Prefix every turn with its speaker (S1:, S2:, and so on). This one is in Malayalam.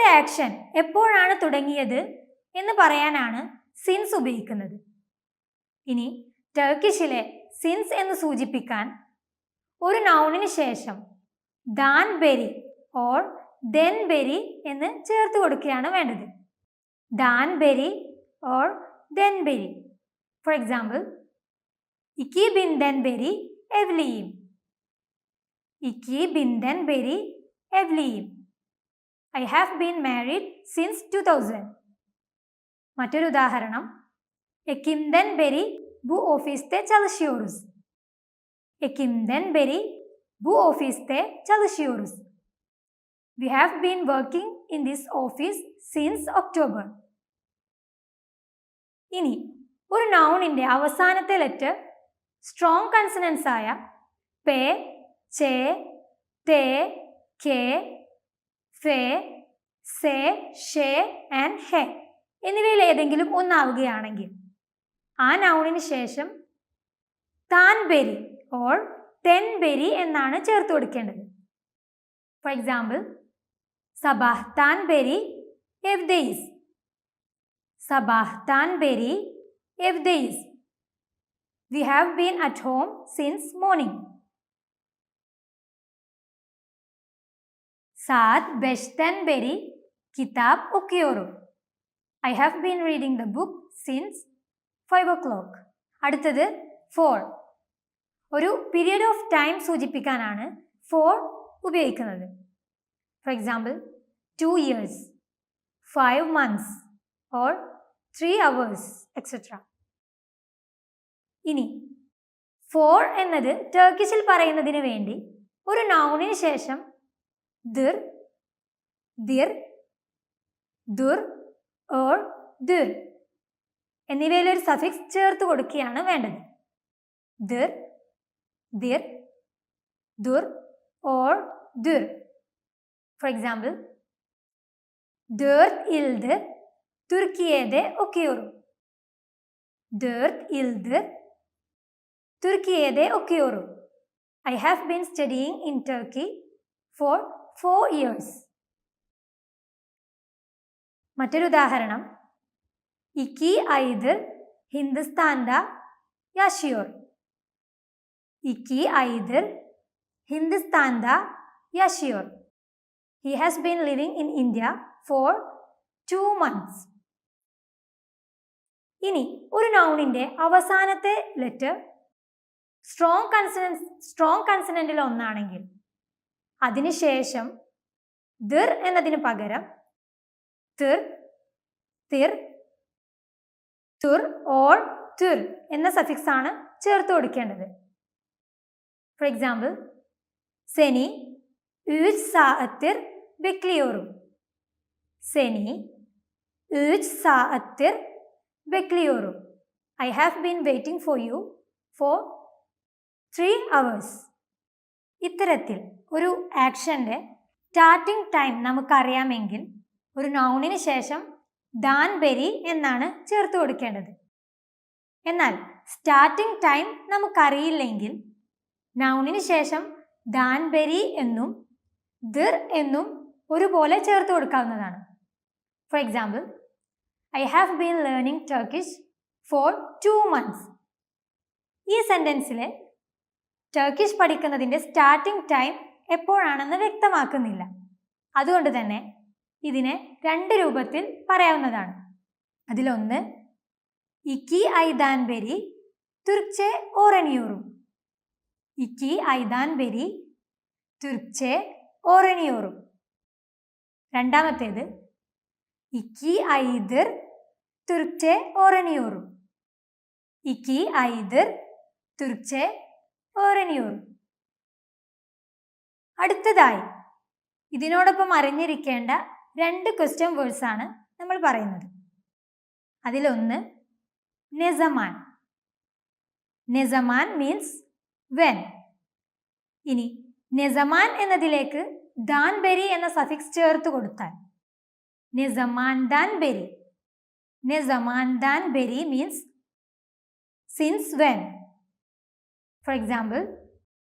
S1: ഒരു ആക്ഷൻ എപ്പോഴാണ് തുടങ്ങിയത് എന്ന് പറയാനാണ് സിൻസ് ഉപയോഗിക്കുന്നത്. ഇനി ടർക്കിഷിലെ സിൻസ് എന്ന് സൂചിപ്പിക്കാൻ ഒരു നൗണിന് ശേഷം ദാൻ ബെരി ഓർ ദെൻ ബെരി എന്ന് ചേർത്ത് കൊടുക്കുകയാണ് വേണ്ടത്. ദാൻ ബെരി ഓർ ദെൻ ബെരി. ഫോർ എക്സാമ്പിൾ, ഇക്കി ബിൻ ദെൻ ബെരി എവ്ലിയും. ഇക്കി ബിൻ ദെൻ ബെരി എവ്ലിയും. I have been married since 2000. മറ്റൊരു ഉദാഹരണം, എക്കിംദെൻ ബെരി ബു ഓഫീസ്തെ ചലഷ്യൂറുസ്. എക്കിംദെൻ ബെരി ബു ഓഫീസ്തെ ചലഷ്യൂറുസ്. We have been working in this office since October. ഇനി ഒരു നൗണിന്റെ അവസാനത്തെ ലെറ്റർ സ്ട്രോങ് കൺസണൻസ് ആയ പേ, ചേ, തേ, കെ, ഫേ, സേ, ഷേ ആൻഡ് ഹെ എന്നിവയിൽ ഏതെങ്കിലും ഒന്നാവുകയാണെങ്കിൽ ആ നൗണിന് ശേഷം താൻ ബെരി ഓർ തെൻ ബെരി എന്നാണ് ചേർത്ത് കൊടുക്കേണ്ടത്. ഫോർ എക്സാമ്പിൾ, സബാഹ് താൻ ബെരി എവ്ദെയിസ്. സബാഹ് താൻ ബെരി എവ്ദെയിസ്. We have been at home since morning. സാദ് ബെഷ്തൻ ബെരി കിതാബ് ഒക്കിയോറു. I have been reading the book since 5 o'clock. അടുത്തത് ഫോർ. ഒരു പീരിയഡ് ഓഫ് ടൈം സൂചിപ്പിക്കാനാണ് ഫോർ ഉപയോഗിക്കുന്നത്. For example, 2 years, 5 months or 3 hours, etc. ഇനി ഫോർ എന്നത് ടർക്കിഷിൽ പറയുന്നതിന് വേണ്ടി ഒരു നൗണിന് ശേഷം ദിർ, ദിർ, ദുർ ഓർ ദിർ എന്നിവയിൽ ഒരു സഫിക്സ് ചേർത്ത് കൊടുക്കുകയാണ് വേണ്ടത്. ദിർ, ദിർ, ദുർ ഓർ ദിർ. For example, dört yıldır Türkiye'de okuyorum. 4 yıldır Türkiye'de okuyorum. I have been studying in Turkey for 4 years. മറ്റൊരു ഉദാഹരണം, iki aydır Hindistan'da yaşıyor. 2 aydır Hindistan'da yaşıyor. He has been living in India for 2 months. ഇനി ഒരു നൗണിന്റെ അവസാനത്തെ ലെറ്റർ സ്ട്രോങ് കൺസണന്റിൽ ഒന്നാണെങ്കിൽ അതിനുശേഷം ദിർ എന്നതിന് പകരം തിർ, തിർ, തുർ ഓർ തുർ എന്ന സഫിക്സ് ആണ് ചേർത്ത് കൊടുക്കേണ്ടത്. For example, സെനി 3 saattir bekliyorum. Seni 3 saattir bekliyorum. I have been waiting for you for 3 hours. ഇത്തരത്തിൽ ഒരു ആക്ഷന്റെ സ്റ്റാർട്ടിംഗ് ടൈം നമുക്കറിയാമെങ്കിൽ ഒരു നൗണിന് ശേഷം ദാൻ ബെരി എന്നാണ് ചേർത്ത് കൊടുക്കേണ്ടത്. എന്നാൽ സ്റ്റാർട്ടിംഗ് ടൈം നമുക്കറിയില്ലെങ്കിൽ നൗണിന് ശേഷം ദാൻ ബെരി എന്നും ദിർ എന്നും ഒരുപോലെ ചേർത്ത് കൊടുക്കാവുന്നതാണ്. For example, I have been learning Turkish for 2 months. ഈ സെന്റൻസിലെ ടർക്കിഷ് പഠിക്കുന്നതിൻ്റെ സ്റ്റാർട്ടിംഗ് ടൈം എപ്പോഴാണെന്ന് വ്യക്തമാക്കുന്നില്ല. അതുകൊണ്ട് തന്നെ ഇതിനെ 2 രൂപത്തിൽ പറയാവുന്നതാണ്. അതിലൊന്ന്, ഇക്കി ഐദാൻ ബെരി തുർക്ചെ ഓറനിയോറും. ഇക്കി ഐദാൻ ബെരി തുർക്ചെ ഓറനിയോറും. രണ്ടാമത്തേത്, ഇക്കി ഐദർ തുർക്ചെ ഓറനിയോറും. ഇക്കി ഐദർ തുർക്ചെ ഓറനിയോറും. അടുത്തതായി ഇതിനോടൊപ്പം അറിഞ്ഞിരിക്കേണ്ട 2 ക്വസ്റ്റ്യൻ വേർഡ്സ് ആണ് നമ്മൾ പറയുന്നത്. അതിലൊന്ന് നെസമാൻ. നെസമാൻ മീൻസ് വെൻ. ഇനി നെസമാൻ എന്നതിലേക്ക് ദാൻ ബെരി എന്ന സഫിക്സ് ചേർത്ത് കൊടുത്താൽ നെസമാൻ ദാൻ ബെരി. നെസമാൻ ദാൻ ബെരി means since when. For example,